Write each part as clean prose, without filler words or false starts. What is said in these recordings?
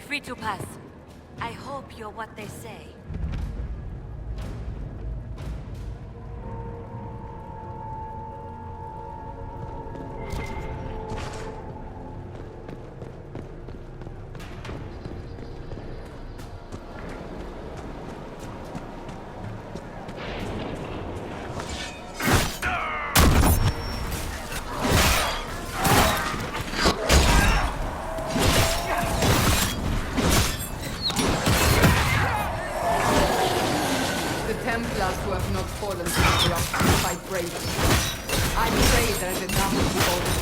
free to pass. I hope you're what they say. Templars who have not fallen to the rock fight bravely. I'd say there's enough to hold us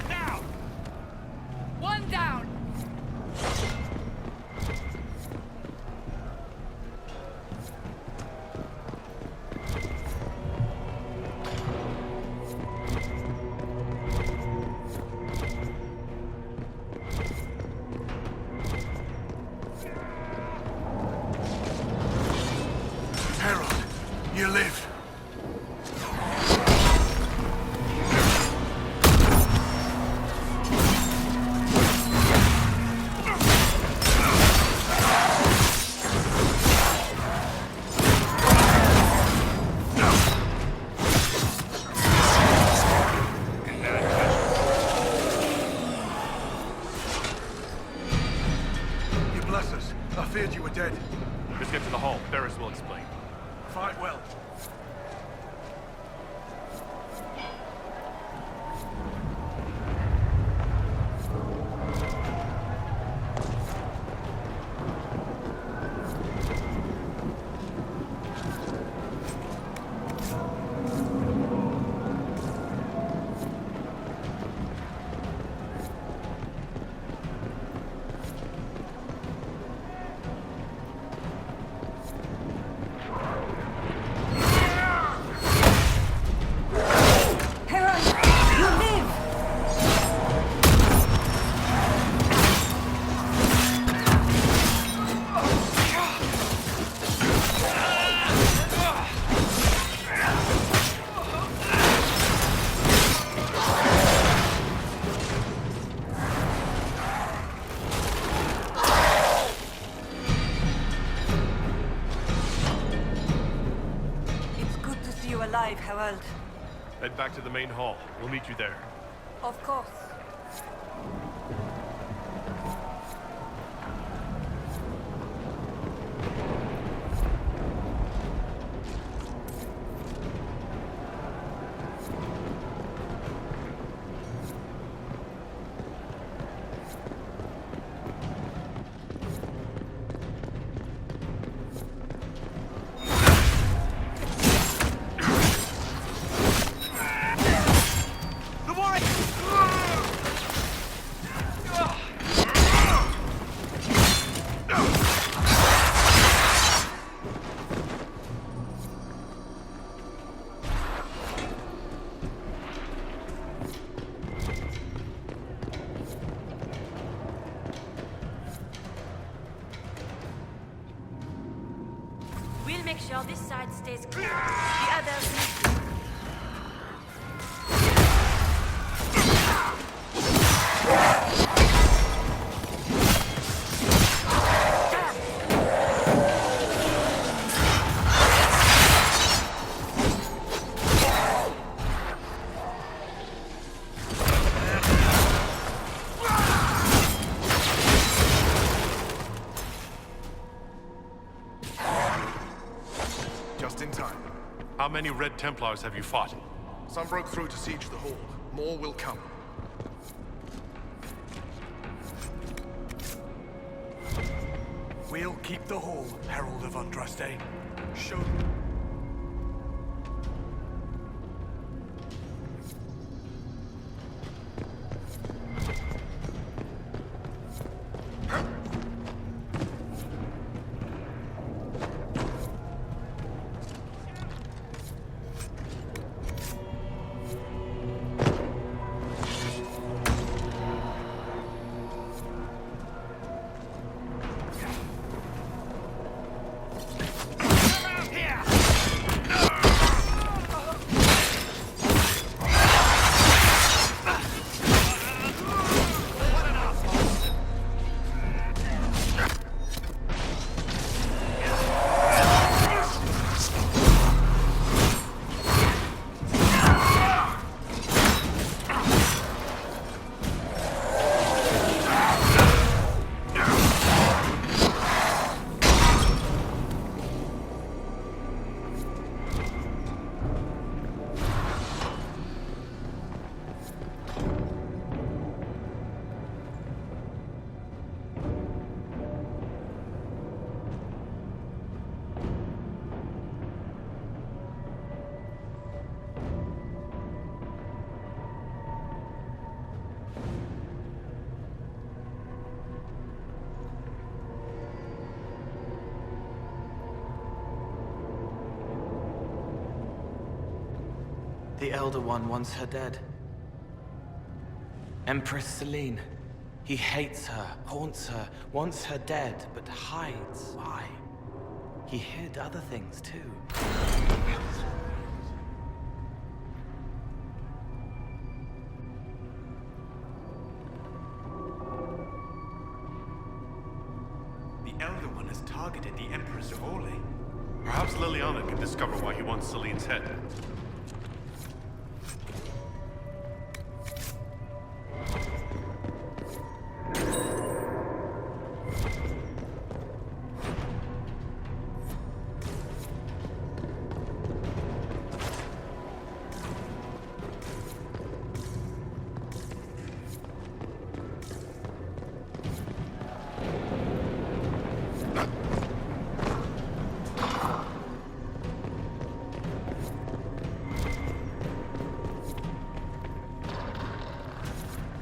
Down! One down! You lived. You bless us. I feared you were dead. Let's get to the hall. Barris will explain. Fight well. Alive, Harold. Head back to the main hall. We'll meet you there. Of course. We'll make sure this side stays clear. The others need to. Just in time. How many Red Templars have you fought? Some broke through to siege the hall. More will come. We'll keep the hall, Herald of Andraste. Show. Here! The Elder One wants her dead. Empress Celine. He hates her, haunts her, wants her dead, but hides. Why? He hid other things too. The Elder One has targeted the Empress of Orlais. Perhaps Liliana can discover why he wants Celine's head.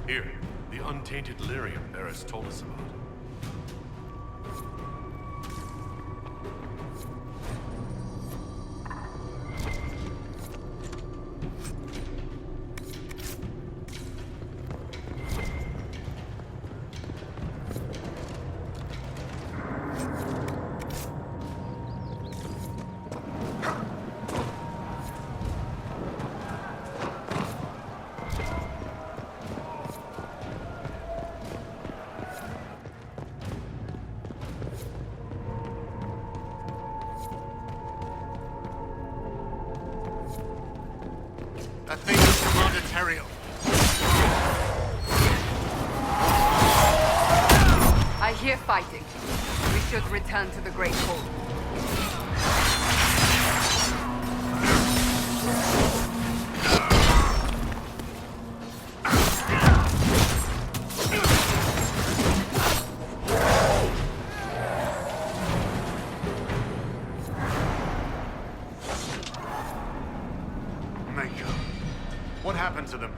Here, the untainted lyrium Barris told us about. That thing is Commander Terrio. I hear fighting. We should return to the Great Hall. What happened to them?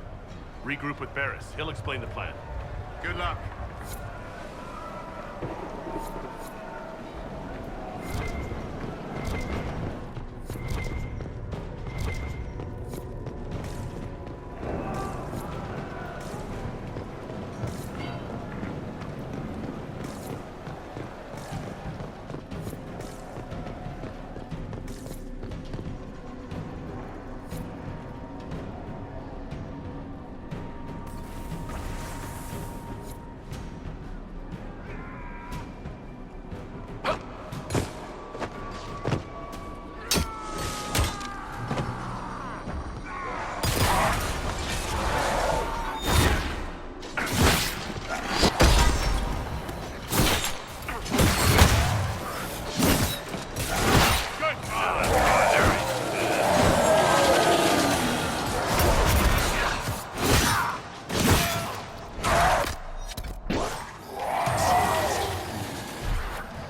Regroup with Barris. He'll explain the plan. Good luck.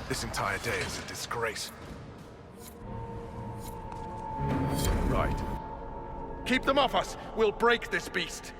This entire day is a disgrace. Right. Keep them off us! We'll break this beast!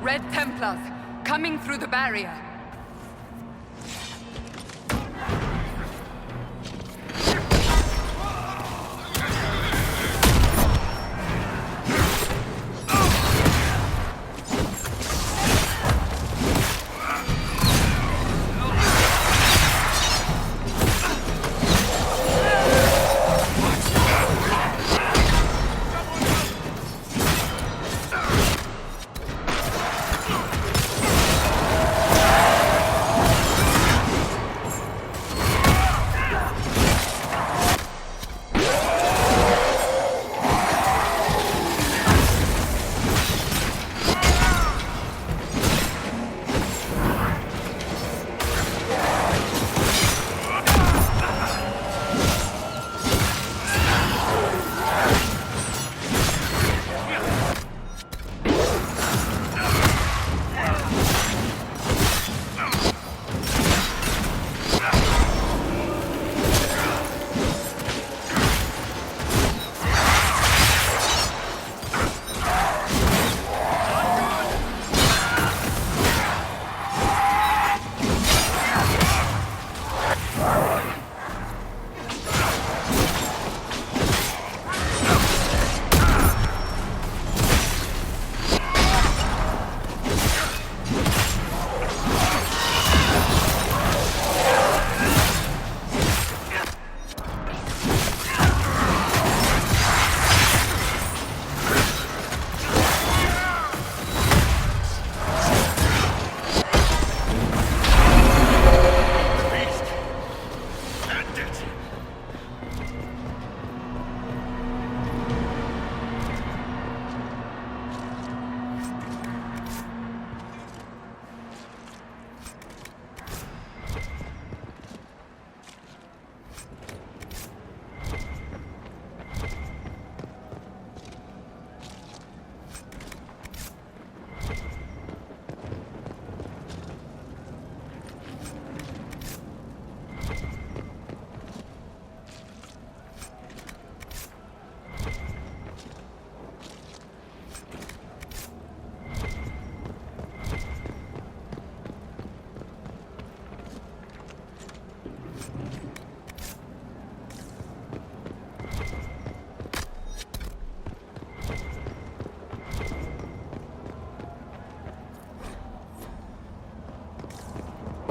Red Templars, coming through the barrier.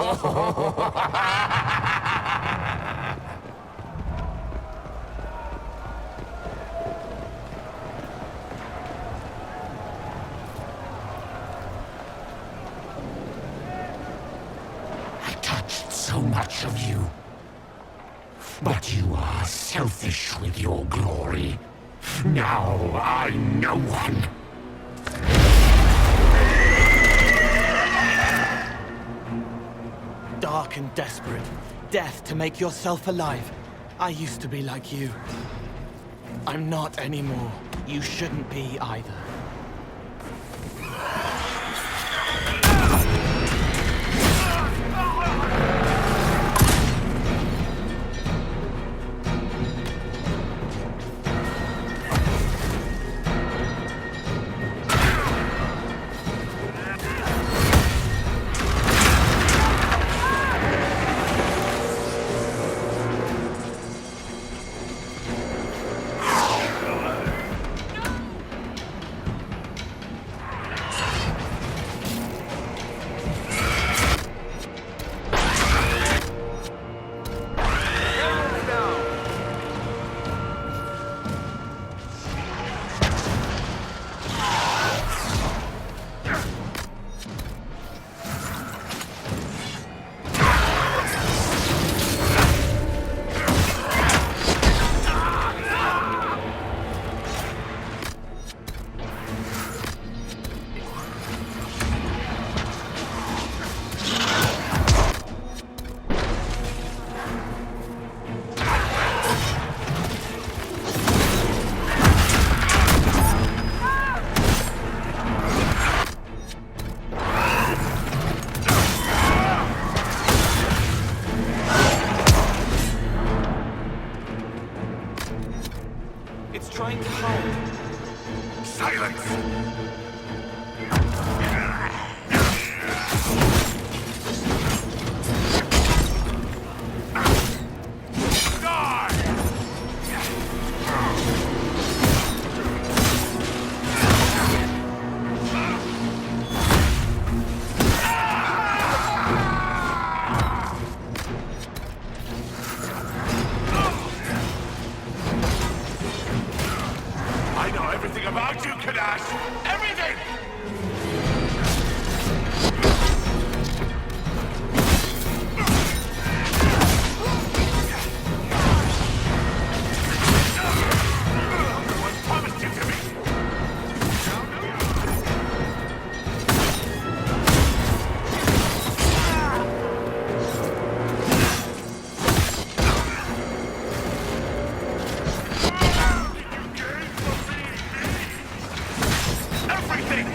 I touched so much of you. But you are selfish with your glory. Now I'm no one. Dark and desperate. Death to make yourself alive. I used to be like you. I'm not anymore. You shouldn't be either. It's trying to hide. Silence! I know everything about you, Kadash! Everything! What promised you to me? Everything!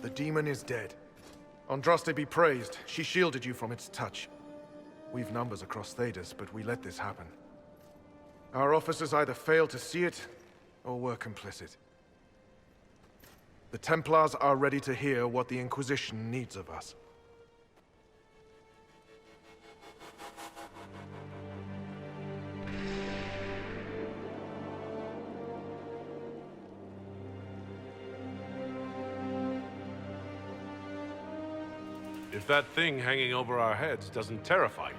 The demon is dead. Andraste be praised. She shielded you from its touch. We've numbers across Thedas, but we let this happen. Our officers either failed to see it, or were complicit. The Templars are ready to hear what the Inquisition needs of us. If that thing hanging over our heads doesn't terrify you,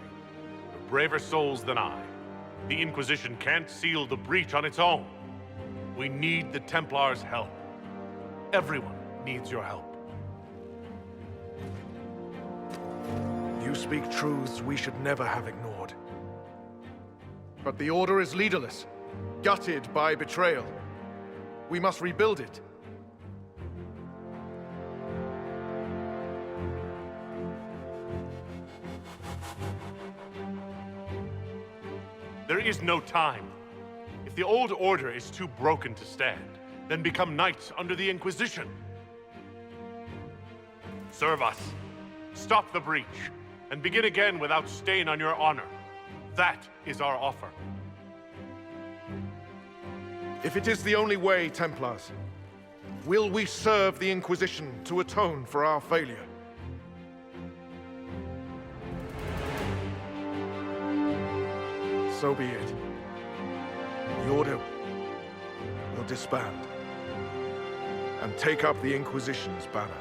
you're braver souls than I. The Inquisition can't seal the breach on its own. We need the Templars' help. Everyone needs your help. You speak truths we should never have ignored. But the Order is leaderless, gutted by betrayal. We must rebuild it. There is no time. If the old order is too broken to stand, then become knights under the Inquisition. Serve us, stop the breach, and begin again without stain on your honor. That is our offer. If it is the only way, Templars, will we serve the Inquisition to atone for our failure? So be it. The Order will disband and take up the Inquisition's banner.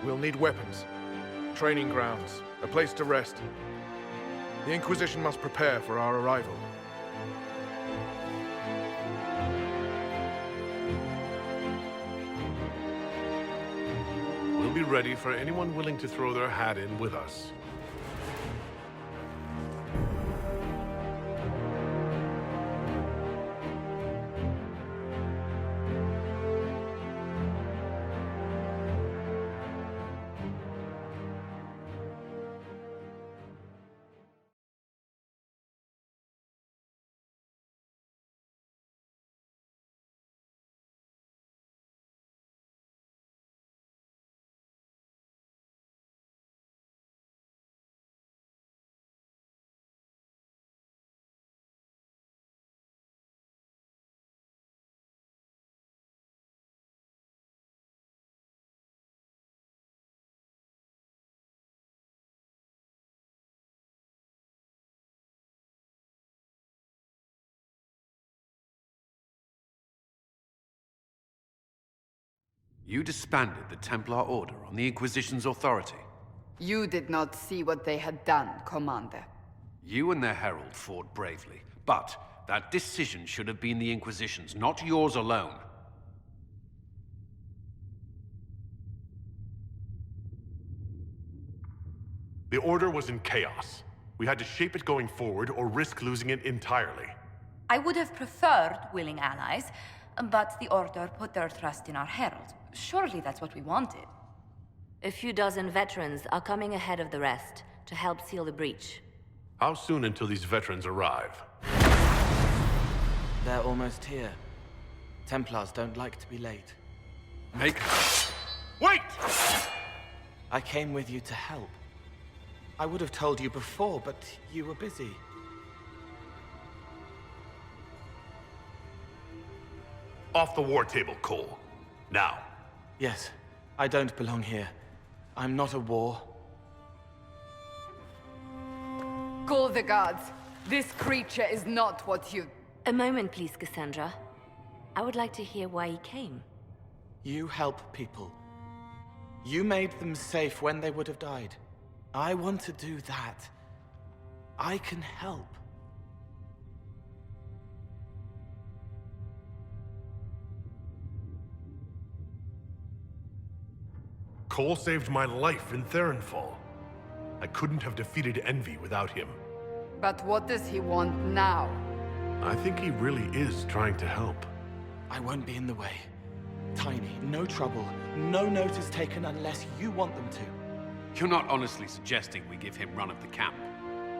We'll need weapons, training grounds, a place to rest. The Inquisition must prepare for our arrival. We'll be ready for anyone willing to throw their hat in with us. You disbanded the Templar Order on the Inquisition's authority. You did not see what they had done, Commander. You and their herald fought bravely, but that decision should have been the Inquisition's, not yours alone. The Order was in chaos. We had to shape it going forward or risk losing it entirely. I would have preferred willing allies, but the Order put their trust in our herald. Surely that's what we wanted. A few dozen veterans are coming ahead of the rest to help seal the breach. How soon until these veterans arrive? They're almost here. Templars don't like to be late. Wait! I came with you to help. I would have told you before, but you were busy. Off the war table, Cole. Now. Yes, I don't belong here. I'm not a war. Call the gods. This creature is not what you... A moment, please, Cassandra. I would like to hear why he came. You help people. You made them safe when they would have died. I want to do that. I can help. Cole saved my life in Theronfall. I couldn't have defeated Envy without him. But what does he want now? I think he really is trying to help. I won't be in the way. Tiny, no trouble, no notice taken unless you want them to. You're not honestly suggesting we give him run of the camp?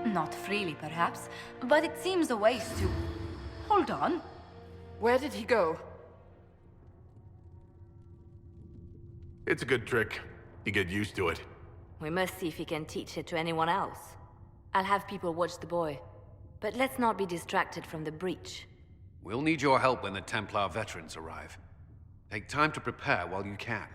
Not freely, perhaps, but it seems a waste to... Hold on. Where did he go? It's a good trick. You get used to it. We must see if he can teach it to anyone else. I'll have people watch the boy. But let's not be distracted from the breach. We'll need your help when the Templar veterans arrive. Take time to prepare while you can.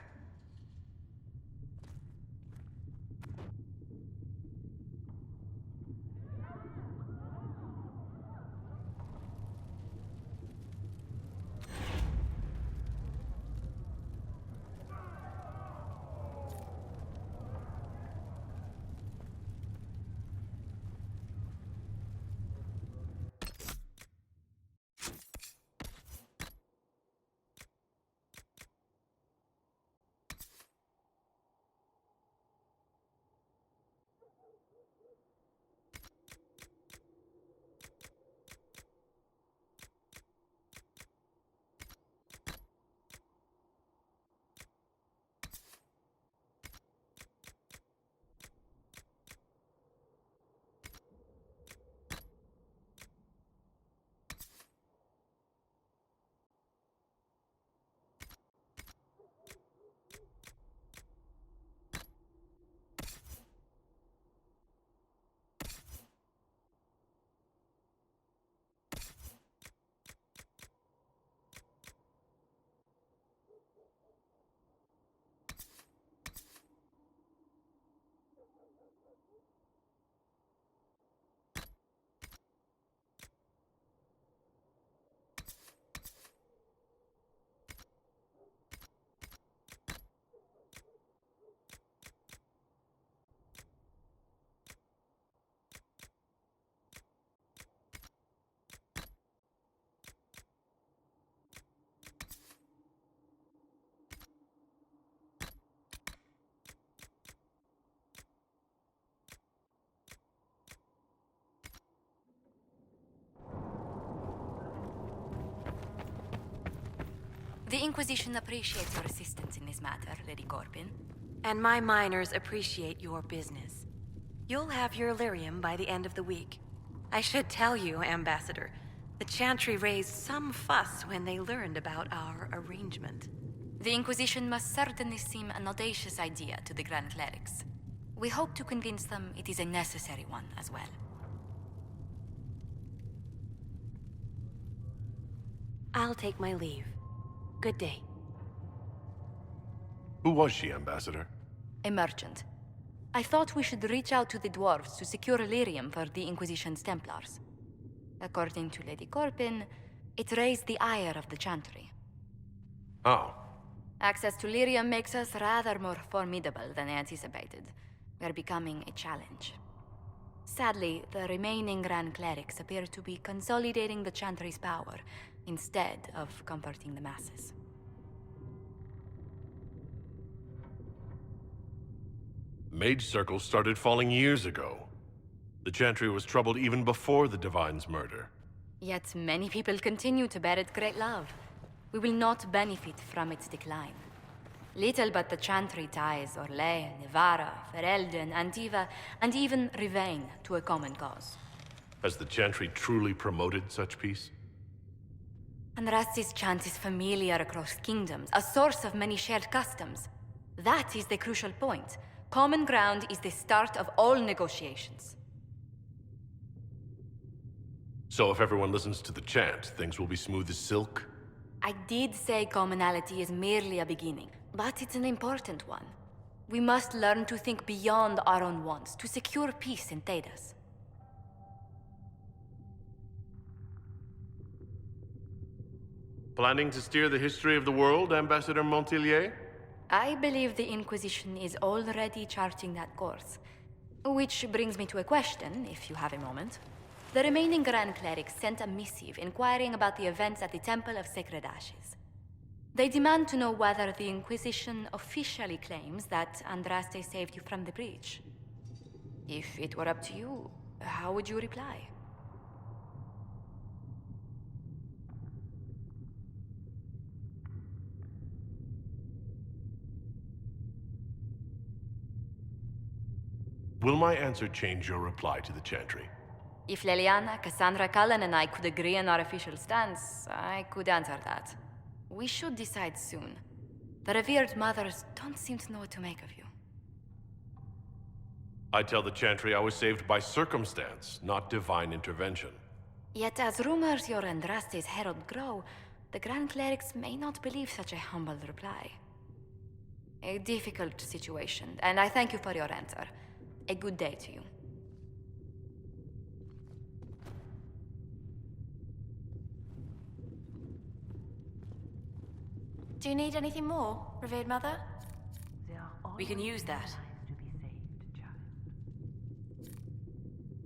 The Inquisition appreciates your assistance in this matter, Lady Corbin. And my miners appreciate your business. You'll have your lyrium by the end of the week. I should tell you, Ambassador, the Chantry raised some fuss when they learned about our arrangement. The Inquisition must certainly seem an audacious idea to the Grand Clerics. We hope to convince them it is a necessary one as well. I'll take my leave. Good day. Who was she, Ambassador? A merchant. I thought we should reach out to the dwarves to secure lyrium for the Inquisition's Templars. According to Lady Corbin, it raised the ire of the Chantry. Oh. Access to lyrium makes us rather more formidable than anticipated. We are becoming a challenge. Sadly, the remaining Grand Clerics appear to be consolidating the Chantry's power, instead of comforting the masses. Mage circles started falling years ago. The Chantry was troubled even before the Divine's murder. Yet many people continue to bear it great love. We will not benefit from its decline. Little but the Chantry ties Orlais, Nevarra, Ferelden, Antiva, and even Rivain to a common cause. Has the Chantry truly promoted such peace? Andraste's chant is familiar across kingdoms, a source of many shared customs. That is the crucial point. Common ground is the start of all negotiations. So if everyone listens to the chant, things will be smooth as silk? I did say commonality is merely a beginning, but it's an important one. We must learn to think beyond our own wants, to secure peace in Thedas. Planning to steer the history of the world, Ambassador Montilier? I believe the Inquisition is already charting that course. Which brings me to a question, if you have a moment. The remaining Grand Clerics sent a missive inquiring about the events at the Temple of Sacred Ashes. They demand to know whether the Inquisition officially claims that Andraste saved you from the breach. If it were up to you, how would you reply? Will my answer change your reply to the Chantry? If Leliana, Cassandra Cullen, and I could agree on our official stance, I could answer that. We should decide soon. The revered mothers don't seem to know what to make of you. I tell the Chantry I was saved by circumstance, not divine intervention. Yet as rumors your Andraste's herald grow, the Grand Clerics may not believe such a humble reply. A difficult situation, and I thank you for your answer. A good day to you. Do you need anything more, revered mother? We can use that.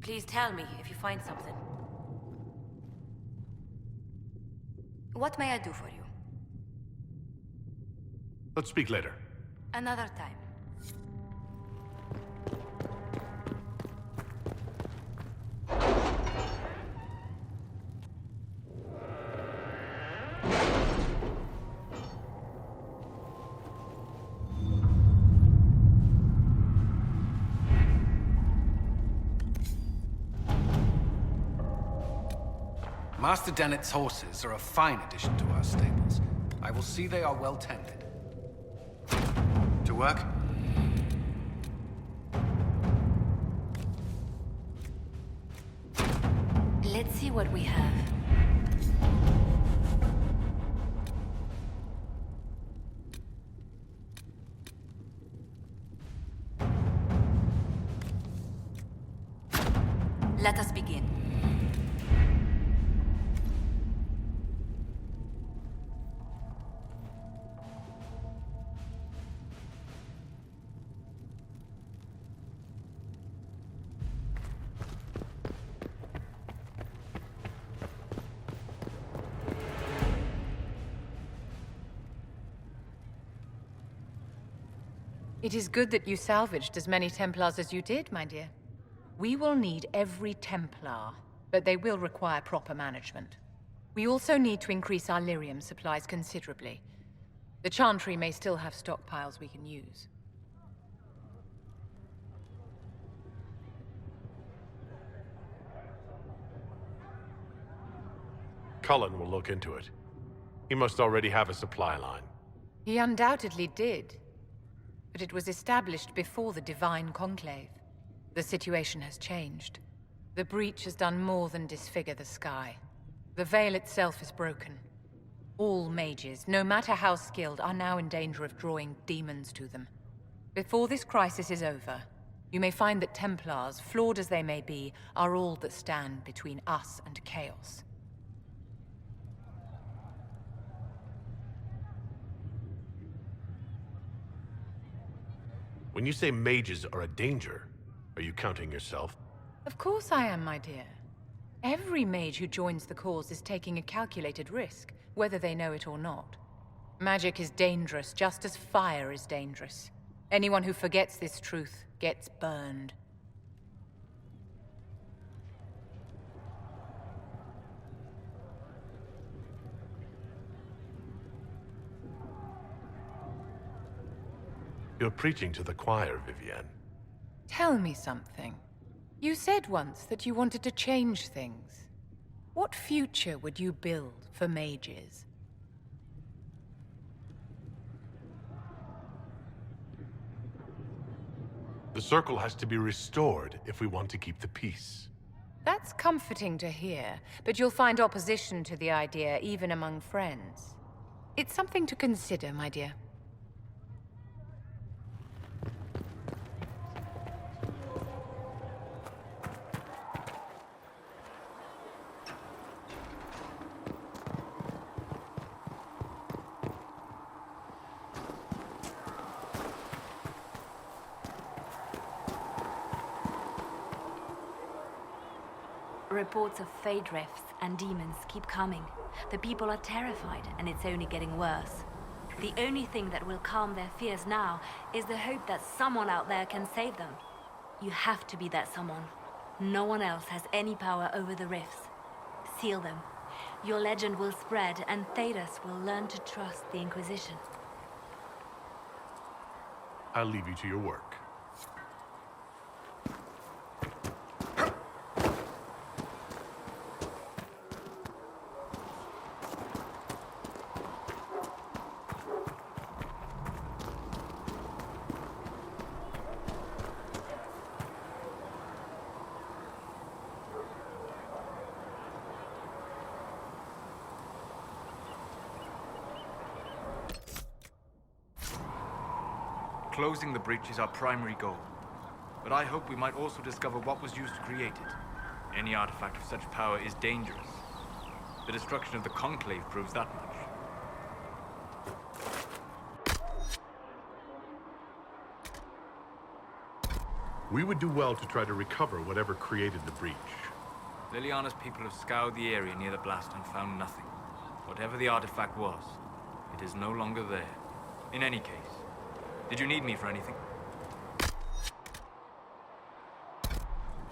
Please tell me if you find something. What may I do for you? Let's speak later. Another time. Master Dennett's horses are a fine addition to our stables. I will see they are well tended. To work? Let's see what we have. Let us begin. It is good that you salvaged as many Templars as you did, my dear. We will need every Templar, but they will require proper management. We also need to increase our lyrium supplies considerably. The Chantry may still have stockpiles we can use. Cullen will look into it. He must already have a supply line. He undoubtedly did. But it was established before the Divine Conclave. The situation has changed. The breach has done more than disfigure the sky. The veil itself is broken. All mages, no matter how skilled, are now in danger of drawing demons to them. Before this crisis is over, you may find that Templars, flawed as they may be, are all that stand between us and chaos. When you say mages are a danger, are you counting yourself? Of course I am, my dear. Every mage who joins the cause is taking a calculated risk, whether they know it or not. Magic is dangerous, just as fire is dangerous. Anyone who forgets this truth gets burned. You're preaching to the choir, Vivienne. Tell me something. You said once that you wanted to change things. What future would you build for mages? The Circle has to be restored if we want to keep the peace. That's comforting to hear, but you'll find opposition to the idea even among friends. It's something to consider, my dear. Reports of fade rifts and demons keep coming. The people are terrified, and it's only getting worse. The only thing that will calm their fears now is the hope that someone out there can save them. You have to be that someone. No one else has any power over the rifts. Seal them. Your legend will spread, and Thedas will learn to trust the Inquisition. I'll leave you to your work. Closing the breach is our primary goal. But I hope we might also discover what was used to create it. Any artifact of such power is dangerous. The destruction of the Conclave proves that much. We would do well to try to recover whatever created the breach. Liliana's people have scoured the area near the blast and found nothing. Whatever the artifact was, it is no longer there. In any case, did you need me for anything?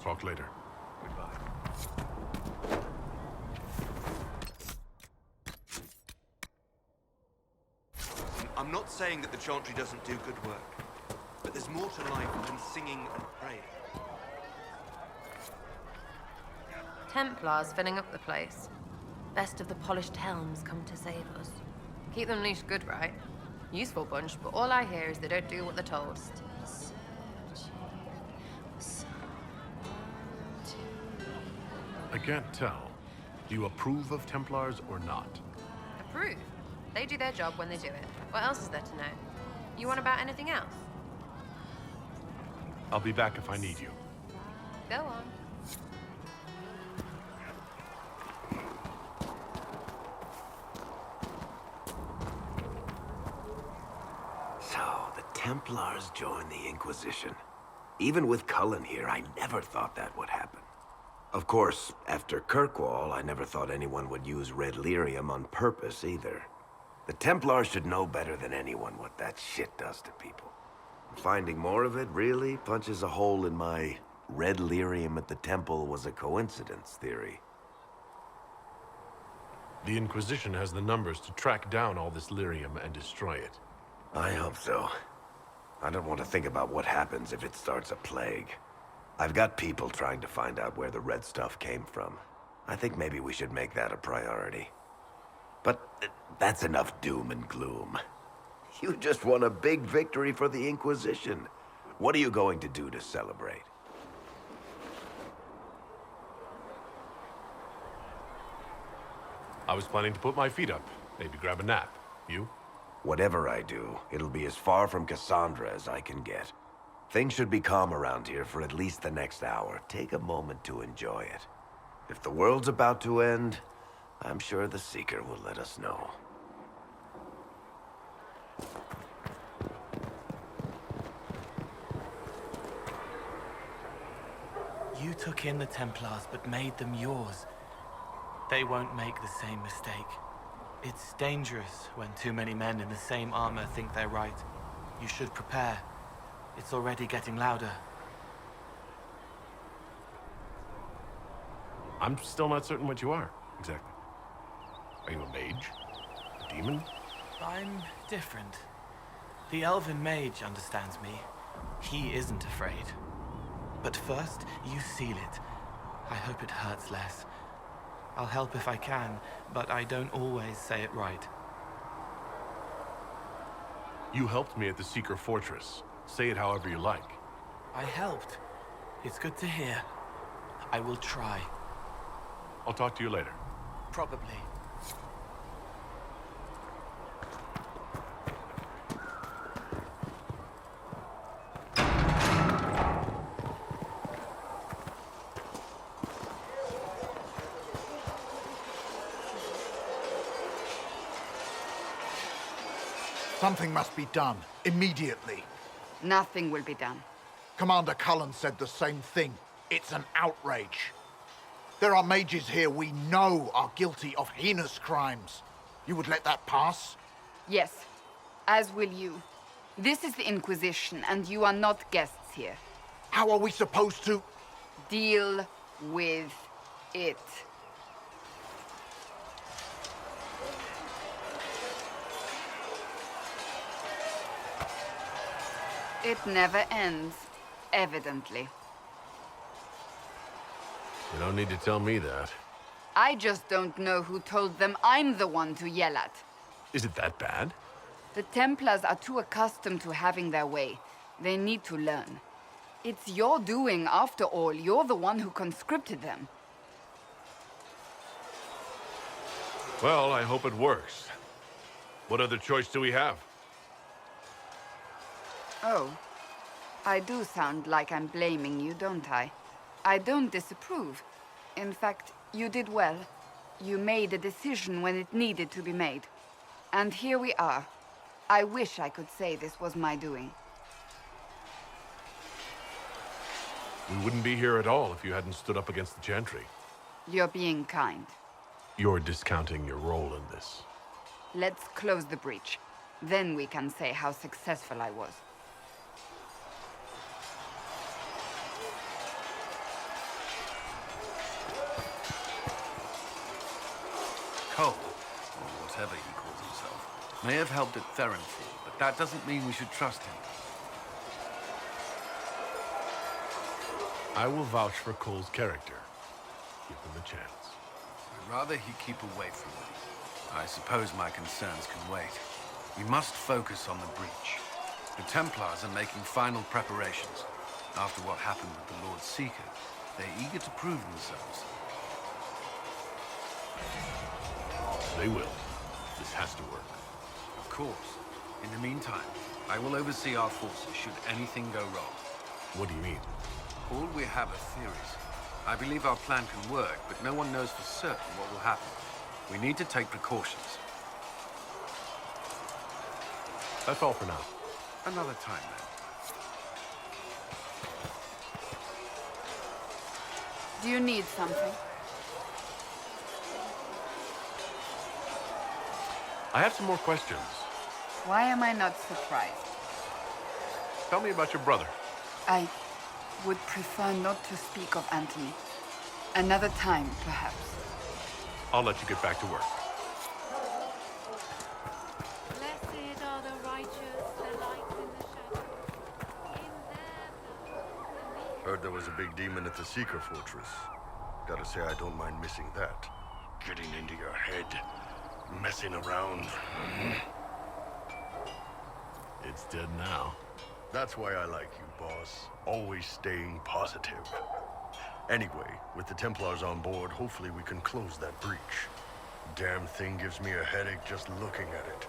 Talk later. Goodbye. I'm not saying that the Chantry doesn't do good work, but there's more to life than singing and praying. Templars filling up the place. Best of the polished helms come to save us. Keep them leashed good, right? Useful bunch, but all I hear is they don't do what they're told. I can't tell. Do you approve of Templars or not? Approve. They do their job when they do it. What else is there to know? You want about anything else? I'll be back if I need you. Go on. So, the Templars joined the Inquisition. Even with Cullen here, I never thought that would happen. Of course, after Kirkwall, I never thought anyone would use red lyrium on purpose either. The Templars should know better than anyone what that shit does to people. Finding more of it really punches a hole in my red lyrium at the temple was a coincidence theory. The Inquisition has the numbers to track down all this lyrium and destroy it. I hope so. I don't want to think about what happens if it starts a plague. I've got people trying to find out where the red stuff came from. I think maybe we should make that a priority. But that's enough doom and gloom. You just won a big victory for the Inquisition. What are you going to do to celebrate? I was planning to put my feet up, maybe grab a nap. You? Whatever I do, it'll be as far from Cassandra as I can get. Things should be calm around here for at least the next hour. Take a moment to enjoy it. If the world's about to end, I'm sure the Seeker will let us know. You took in the Templars, but made them yours. They won't make the same mistake. It's dangerous when too many men in the same armor think they're right. You should prepare. It's already getting louder. I'm still not certain what you are, exactly. Are you a mage? A demon? I'm different. The elven mage understands me. He isn't afraid. But first, you seal it. I hope it hurts less. I'll help if I can, but I don't always say it right. You helped me at the Seeker Fortress. Say it however you like. I helped. It's good to hear. I will try. I'll talk to you later. Probably. Something must be done, immediately. Nothing will be done. Commander Cullen said the same thing. It's an outrage. There are mages here we know are guilty of heinous crimes. You would let that pass? Yes, as will you. This is the Inquisition, and you are not guests here. How are we supposed to... Deal with it. It never ends, evidently. You don't need to tell me that. I just don't know who told them I'm the one to yell at. Is it that bad? The Templars are too accustomed to having their way. They need to learn. It's your doing, after all. You're the one who conscripted them. Well, I hope it works. What other choice do we have? Oh, I do sound like I'm blaming you, don't I? I don't disapprove. In fact, you did well. You made a decision when it needed to be made. And here we are. I wish I could say this was my doing. We wouldn't be here at all if you hadn't stood up against the Chantry. You're being kind. You're discounting your role in this. Let's close the breach. Then we can say how successful I was. Cole, or whatever he calls himself, may have helped at Theronfall, but that doesn't mean we should trust him. I will vouch for Cole's character. Give him a chance. I'd rather he keep away from me. I suppose my concerns can wait. We must focus on the breach. The Templars are making final preparations. After what happened with the Lord Seeker, they're eager to prove themselves. They will. This has to work. Of course. In the meantime, I will oversee our forces should anything go wrong. What do you mean? All we have are theories. I believe our plan can work, but no one knows for certain what will happen. We need to take precautions. That's all for now. Another time, then. Do you need something? I have some more questions. Why am I not surprised? Tell me about your brother. I would prefer not to speak of Anthony. Another time, perhaps. I'll let you get back to work. heard there was a big demon at the Seeker Fortress. Gotta say, I don't mind missing that. Getting into your head, messing around. It's dead now. That's why I like you, boss. Always staying positive. Anyway, with the Templars on board, hopefully we can close that breach. Damn thing gives me a headache just looking at it.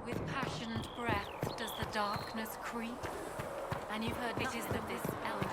With passionate breath does the darkness creep, and you've heard it is that this elf